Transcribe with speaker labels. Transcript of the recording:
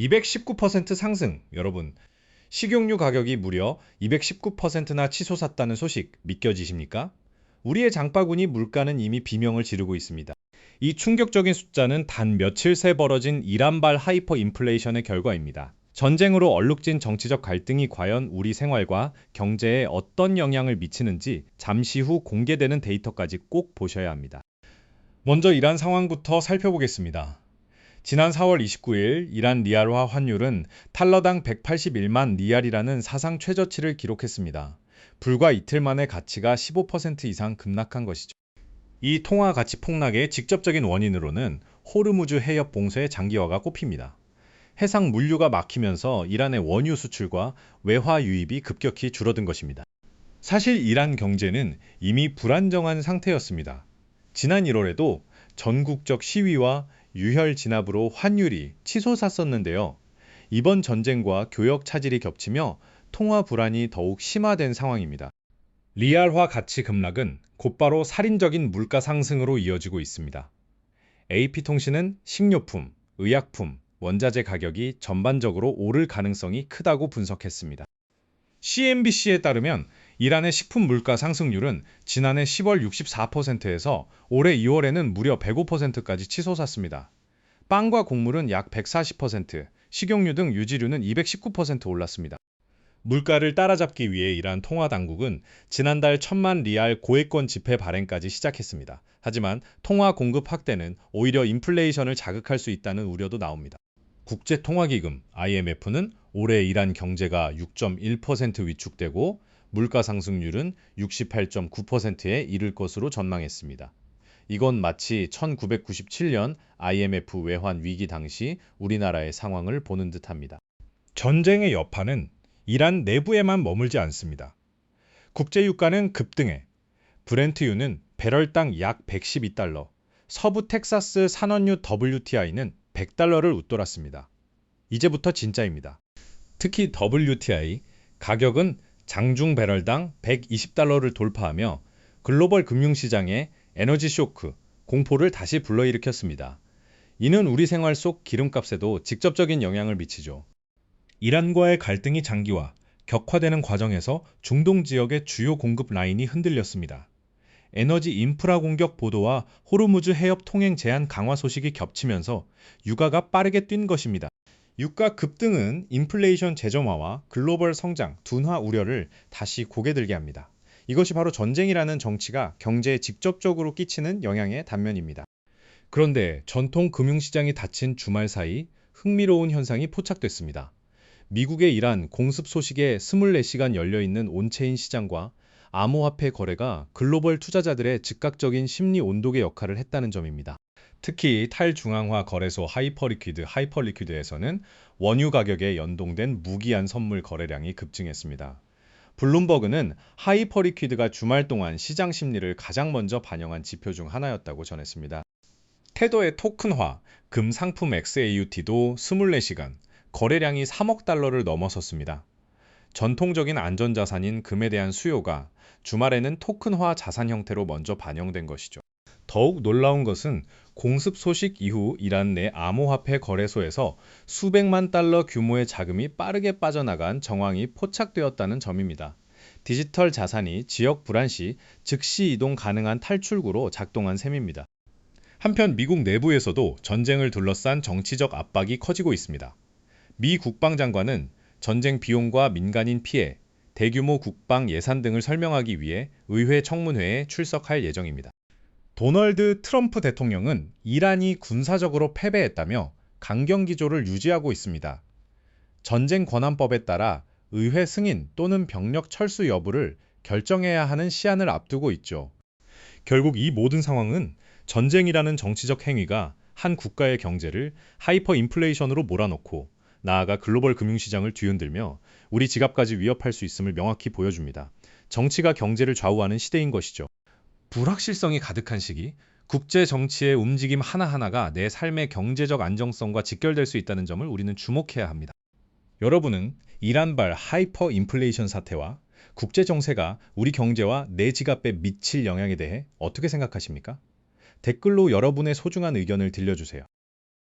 Speaker 1: 219% 상승. 여러분, 식용유 가격이 무려 219%나 치솟았다는 소식 믿겨지십니까? 우리의 장바구니 물가는 이미 비명을 지르고 있습니다. 이 충격적인 숫자는 단 며칠 새 벌어진 이란발 하이퍼 인플레이션의 결과입니다. 전쟁으로 얼룩진 정치적 갈등이 과연 우리 생활과 경제에 어떤 영향을 미치는지 잠시 후 공개되는 데이터까지 꼭 보셔야 합니다. 먼저 이란 상황부터 살펴보겠습니다. 지난 4월 29일 이란 리알화 환율은 달러당 181만 리알이라는 사상 최저치를 기록했습니다. 불과 이틀 만에 가치가 15% 이상 급락한 것이죠. 이 통화 가치 폭락의 직접적인 원인으로는 호르무즈 해협 봉쇄의 장기화가 꼽힙니다. 해상 물류가 막히면서 이란의 원유 수출과 외화 유입이 급격히 줄어든 것입니다. 사실 이란 경제는 이미 불안정한 상태였습니다. 지난 1월에도 전국적 시위와 유혈 진압으로 환율이 치솟았었는데요. 이번 전쟁과 교역 차질이 겹치며 통화 불안이 더욱 심화된 상황입니다. 리알화 가치 급락은 곧바로 살인적인 물가 상승으로 이어지고 있습니다. AP통신은 식료품, 의약품, 원자재 가격이 전반적으로 오를 가능성이 크다고 분석했습니다. CNBC에 따르면 이란의 식품 물가 상승률은 지난해 10월 64%에서 올해 2월에는 무려 105%까지 치솟았습니다. 빵과 곡물은 약 140%, 식용유 등 유지류는 219% 올랐습니다. 물가를 따라잡기 위해 이란 통화당국은 지난달 1,000만 리알 고액권 지폐 발행까지 시작했습니다. 하지만 통화 공급 확대는 오히려 인플레이션을 자극할 수 있다는 우려도 나옵니다. 국제통화기금 IMF는 올해 이란 경제가 6.1% 위축되고 물가 상승률은 68.9%에 이를 것으로 전망했습니다. 이건 마치 1997년 IMF 외환 위기 당시 우리나라의 상황을 보는 듯합니다. 전쟁의 여파는 이란 내부에만 머물지 않습니다. 국제유가는 급등해 브렌트유는 배럴당 약 112달러, 서부 텍사스 산원유 WTI는 100달러를 웃돌았습니다. 이제부터 진짜입니다. 특히 WTI 가격은 장중 배럴당 120달러를 돌파하며 글로벌 금융시장에 에너지 쇼크, 공포를 다시 불러일으켰습니다. 이는 우리 생활 속 기름값에도 직접적인 영향을 미치죠. 이란과의 갈등이 장기화, 격화되는 과정에서 중동 지역의 주요 공급 라인이 흔들렸습니다. 에너지 인프라 공격 보도와 호르무즈 해협 통행 제한 강화 소식이 겹치면서 유가가 빠르게 뛴 것입니다. 유가 급등은 인플레이션 재점화와 글로벌 성장 둔화 우려를 다시 고개 들게 합니다. 이것이 바로 전쟁이라는 정치가 경제에 직접적으로 끼치는 영향의 단면입니다. 그런데 전통 금융시장이 닫힌 주말 사이 흥미로운 현상이 포착됐습니다. 미국의 이란 공습 소식에 24시간 열려있는 온체인 시장과 암호화폐 거래가 글로벌 투자자들의 즉각적인 심리 온독의 역할을 했다는 점입니다. 특히 탈중앙화 거래소 하이퍼리퀴드에서는 원유 가격에 연동된 무기한 선물 거래량이 급증했습니다. 블룸버그는 하이퍼리퀴드가 주말 동안 시장 심리를 가장 먼저 반영한 지표 중 하나였다고 전했습니다. 테더의 토큰화, 금 상품 XAUT도 24시간, 거래량이 3억 달러를 넘어섰습니다. 전통적인 안전자산인 금에 대한 수요가 주말에는 토큰화 자산 형태로 먼저 반영된 것이죠. 더욱 놀라운 것은 공습 소식 이후 이란 내 암호화폐 거래소에서 수백만 달러 규모의 자금이 빠르게 빠져나간 정황이 포착되었다는 점입니다. 디지털 자산이 지역 불안 시 즉시 이동 가능한 탈출구로 작동한 셈입니다. 한편 미국 내부에서도 전쟁을 둘러싼 정치적 압박이 커지고 있습니다. 미 국방장관은 전쟁 비용과 민간인 피해, 대규모 국방 예산 등을 설명하기 위해 의회 청문회에 출석할 예정입니다. 도널드 트럼프 대통령은 이란이 군사적으로 패배했다며 강경 기조를 유지하고 있습니다. 전쟁 권한법에 따라 의회 승인 또는 병력 철수 여부를 결정해야 하는 시한을 앞두고 있죠. 결국 이 모든 상황은 전쟁이라는 정치적 행위가 한 국가의 경제를 하이퍼 인플레이션으로 몰아넣고 나아가 글로벌 금융시장을 뒤흔들며 우리 지갑까지 위협할 수 있음을 명확히 보여줍니다. 정치가 경제를 좌우하는 시대인 것이죠. 불확실성이 가득한 시기, 국제 정치의 움직임 하나하나가 내 삶의 경제적 안정성과 직결될 수 있다는 점을 우리는 주목해야 합니다. 여러분은 이란발 하이퍼 인플레이션 사태와 국제 정세가 우리 경제와 내 지갑에 미칠 영향에 대해 어떻게 생각하십니까? 댓글로 여러분의 소중한 의견을 들려주세요.